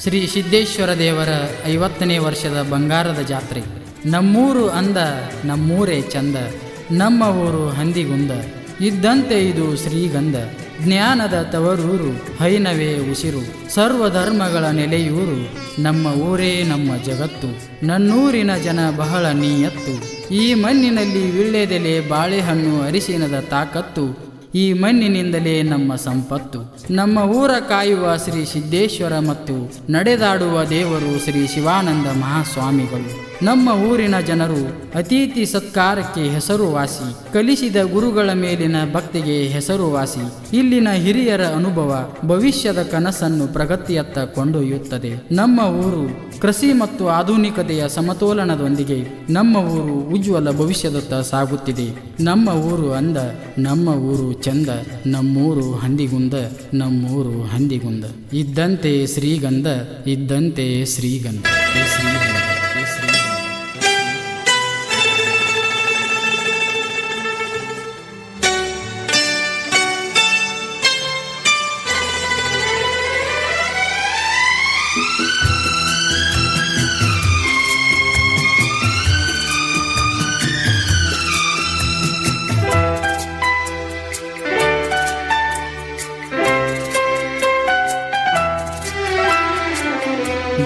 ಶ್ರೀ ಸಿದ್ದೇಶ್ವರ ದೇವರ 50ನೇ ವರ್ಷದ ಬಂಗಾರದ ಜಾತ್ರೆ. ನಮ್ಮೂರು ಅಂದ ನಮ್ಮೂರೇ ಚಂದ, ನಮ್ಮ ಊರು ಹಂದಿಗುಂದ, ಇದ್ದಂತೆ ಇದು ಶ್ರೀಗಂಧ. ಜ್ಞಾನದ ತವರೂರು, ಹೈನವೇ ಉಸಿರು, ಸರ್ವಧರ್ಮಗಳ ನೆಲೆಯೂರು, ನಮ್ಮ ಊರೇ ನಮ್ಮ ಜಗತ್ತು. ನನ್ನೂರಿನ ಜನ ಬಹಳ ನೀಯತ್ತು, ಈ ಮಣ್ಣಿನಲ್ಲಿ ವೀಳ್ಯದೆಲೆ ಬಾಳೆಹಣ್ಣು ಅರಿಶಿನದ ತಾಕತ್ತು, ಈ ಮಣ್ಣಿನಿಂದಲೇ ನಮ್ಮ ಸಂಪತ್ತು. ನಮ್ಮ ಊರ ಕಾಯುವ ಶ್ರೀ ಸಿದ್ದೇಶ್ವರ ಮತ್ತು ನಡೆದಾಡುವ ದೇವರು ಶ್ರೀ ಶಿವಾನಂದ ಮಹಾಸ್ವಾಮಿಗಳು. ನಮ್ಮ ಊರಿನ ಜನರು ಅತಿಥಿ ಸತ್ಕಾರಕ್ಕೆ ಹೆಸರುವಾಸಿ, ಕಲಿಸಿದ ಗುರುಗಳ ಮೇಲಿನ ಭಕ್ತಿಗೆ ಹೆಸರುವಾಸಿ. ಇಲ್ಲಿನ ಹಿರಿಯರ ಅನುಭವ ಭವಿಷ್ಯದ ಕನಸನ್ನು ಪ್ರಗತಿಯತ್ತ ಕೊಂಡೊಯ್ಯುತ್ತದೆ. ನಮ್ಮ ಊರು ಕೃಷಿ ಮತ್ತು ಆಧುನಿಕತೆಯ ಸಮತೋಲನದೊಂದಿಗೆ ನಮ್ಮ ಊರು ಉಜ್ವಲ ಭವಿಷ್ಯದತ್ತ ಸಾಗುತ್ತಿದೆ. ನಮ್ಮ ಊರು ಅಂದ, ನಮ್ಮ ಊರು ಚಂದ, ನಮ್ಮೂರು ಹಂದಿಗುಂದ, ನಮ್ಮೂರು ಹಂದಿಗುಂದ, ಇದ್ದಂತೆ ಶ್ರೀಗಂಧ, ಇದ್ದಂತೆ ಶ್ರೀಗಂಧ, ಶ್ರೀಗಂಧ.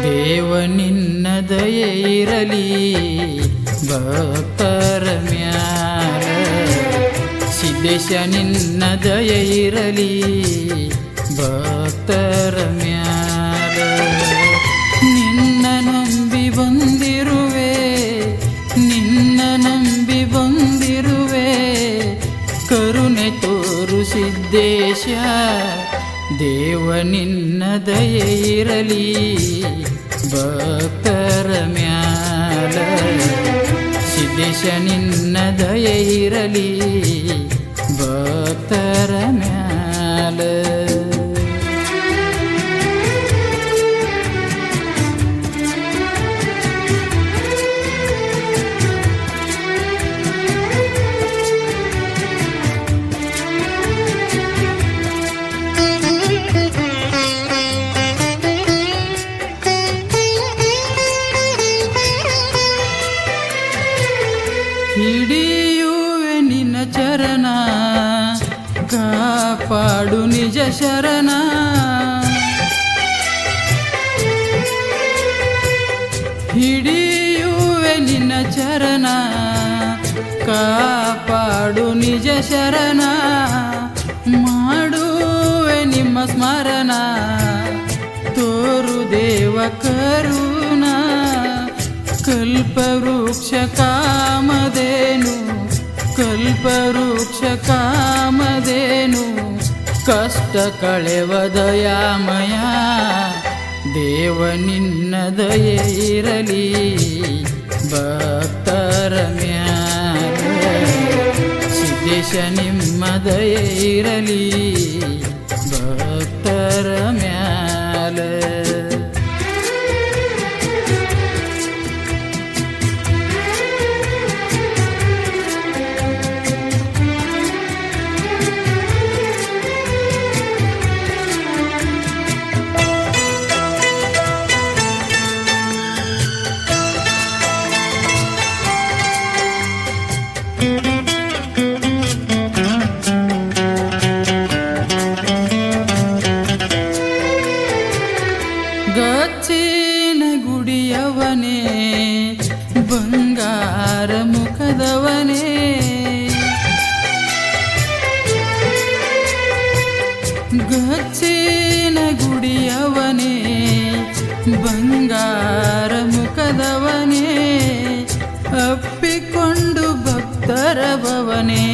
ದೇವ ನಿನ್ನ ದಯೆ ಇರಲಿ ಭಕ್ತರ ಮ್ಯಾಲ, ಸಿದ್ದೇಶ ನಿನ್ನ ದಯೆ ಇರಲಿ ಭಕ್ತರ ಮ್ಯಾಲ. ನಿನ್ನ ನಂಬಿ ಬಂದಿರುವೆ, ನಿನ್ನ ನಂಬಿ ಬಂದಿರುವೆ, ಕರುಣೆ ತೋರು ಸಿದ್ದೇಶ. ದೇವ ನಿನ್ನ ದಯೆ ಇರಲಿ ಭಕ್ತರ ಮ್ಯಾಲ, ಸಿದ್ದೇಶ ನಿನ್ನ ದಯೆ ಇರಲಿ ಭಕ್ತರ ಮ್ಯಾಲ. ಹಿಡಿಯುವೆ ನಿನ್ನ ಚರಣ, ಕಾಪಾಡು ನಿಜ ಶರಣ. ಹಿಡಿಯುವೆ ನಿನ್ನ ಚರಣ, ಕಾಪಾಡು ನಿಜ ಶರಣ. ಮಾಡುವೆ ನಿಮ್ಮ ಸ್ಮರಣ, ತೋರು ದೇವ ಕರುಣ. ಕಲ್ಪವೃಕ್ಷ ಕಾಮಧೇನು, ಕಲ್ಪವೃಕ್ಷ ಕಾಮಧೇನು, ಕಷ್ಟ ಕಳೆವ ದಯಾಮಯ. ದೇವ ನಿನ್ನ ದಯೆ ಇರಲಿ ಭಕ್ತರ ಮ್ಯಾಲ, ಸಿದ್ದೇಶ ನಿಮ್ಮ ದಯೆ ಇರಲಿ ಭಕ್ತರ ಮ್ಯಾಲ. ಗಚ್ಚಿನ ಗುಡಿಯವನೇ, ಬಂಗಾರ ಮುಖದವನೇ, ಗಚ್ಚಿನ ಗುಡಿಯವನೇ, ಬಂಗಾರ ಮುಖದವನೇ, ಅಪ್ಪಿಕೊಂಡು ಭಕ್ತರ ಭವನೇ,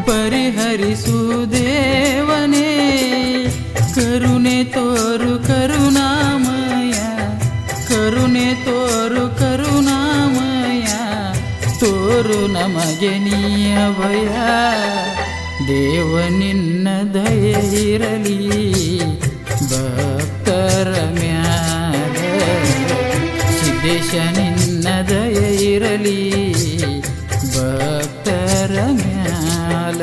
ಪರಿಹರಿಸು ದೇವನೇ. ಕರುಣೆ ತೋರು ಕರುಣಾಮಯ, ಕರುಣೆ ತೋರು ಕರುಣಾಮಯ, ತೋರು ನಮಗೆ ನೀಯ ಭಯ. ದೇವ ನಿನ್ನ ದಯೆ ಇರಲಿ ಭಕ್ತರ ಮ್ಯಾಲ, ಸಿದ್ದೇಶ ನಿನ್ನ ದಯೆ ಇರಲಿ ಭಕ್ತರ ಮ್ಯಾಲ.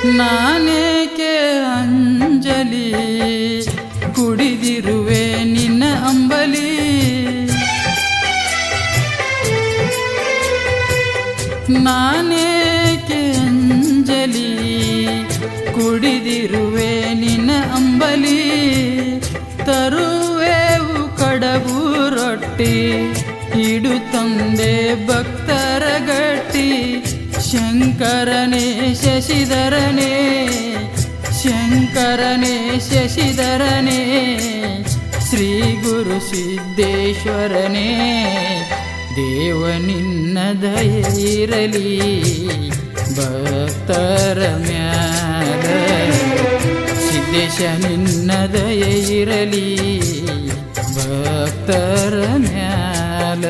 ನಾನೇಕೆ ಅಂಜಲಿ ಕುಡಿದಿರುವೆ ನಿನ್ನ ಅಂಬಲಿ. ನಾನೇಕೆ ಅಂಜಲಿ ಕುಡಿದಿರುವೆ ನಿನ್ನ ಅಂಬಲಿ. ತರುವೆವು ಕಡಬು ರೊಟ್ಟಿ ಇಡು ತಂದೆ ಭಕ್ತರ ಗಟ್ಟಿ. ಶಂಕರನೇ ಶಶಿಧರನೇ ಶಂಕರನೇ ಶಶಿಧರನೇ ಶ್ರೀ ಗುರು ಸಿದ್ದೇಶ್ವರನೇ. ದೇವ ನಿನ್ನ ದಯೆ ಇರಲಿ ಭಕ್ತರ ಮ್ಯಾಲ. ಸಿದ್ದೇಶ ನಿನ್ನ ದಯೆ ಇರಲಿ ಭಕ್ತರ ಮ್ಯಾಲ.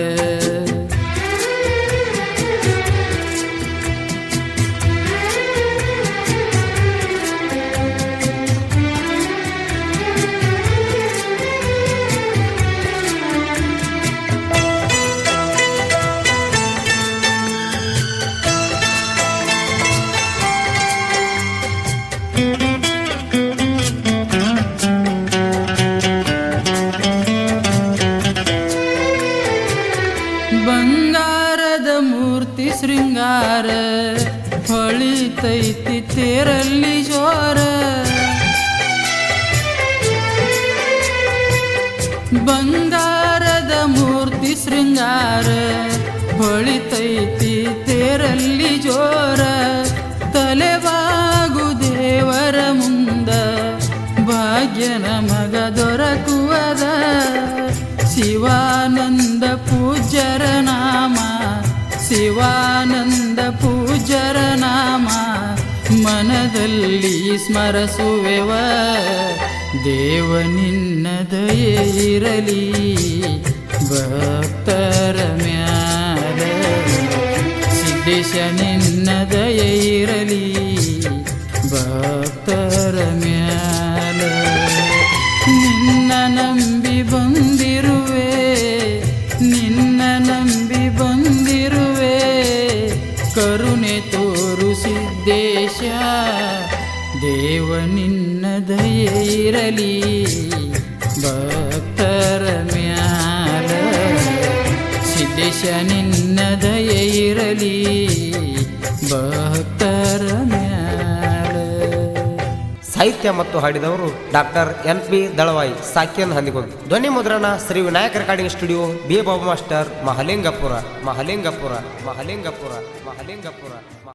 ಬಂಗಾರದ ಮೂರ್ತಿ ಶೃಂಗಾರ ಹೊಳಿತೈತಿ ತೇರಲ್ಲಿ ಜೋರ. ಬಂಗಾರದ ಮೂರ್ತಿ ಶೃಂಗಾರ ಹೊಳಿತೈತಿ ತೇರಲ್ಲಿ ಜೋರ. ತಲೆಬಾಗು ದೇವರ ಮುಂದ ಭಾಗ್ಯ ನಮಗ ದೊರಕುವದ. ಶಿವಾನಂದ ಪೂಜ್ಯರ ನಾಮ ಶಿವಾನಂದ ಪೂಜ್ಯರ ನಾಮ ಮನದಲ್ಲಿ ಸ್ಮರಿಸುವೆವ. ದೇವ ನಿನ್ನ ದಯೆ ಇರಲಿ ಭಕ್ತರ ಮ್ಯಾಲ. ಸಿದ್ದೇಶ ನಿನ್ನ ದಯೆ ಇರಲಿ ಭಕ್ತರ ಮ್ಯಾಲ. ನಿನ್ನ ನಂಬಿ ಬಂದಿರುವೆ ನಿನ್ನ ನಂಬಿ ಬಂದಿರುವೆ ಕರುಣೆ ತೋರು ಸಿದ್ದೇಶ. ದೇವ ನಿನ್ನ ದಯೆ ಇರಲಿ ಭಕ್ತರ ಮ್ಯಾಲ. ಸಿದ್ದೇಶ ನಿನ್ನ ದಯೆ ಇರಲಿ ಭಕ್ತರ ಮ್ಯಾಲ. ಸಾಹಿತ್ಯ ಮತ್ತು ಹಾಡಿದವರು ಡಾಕ್ಟರ್ NP ದಳವಾಯಿ, ಸಾಕ್ಯನ್ ಹಂದಿಗೋಳ್. ಧ್ವನಿ ಮುದ್ರಣ Shri Vinayaka recording studio, B Babu master, Mahalingapura.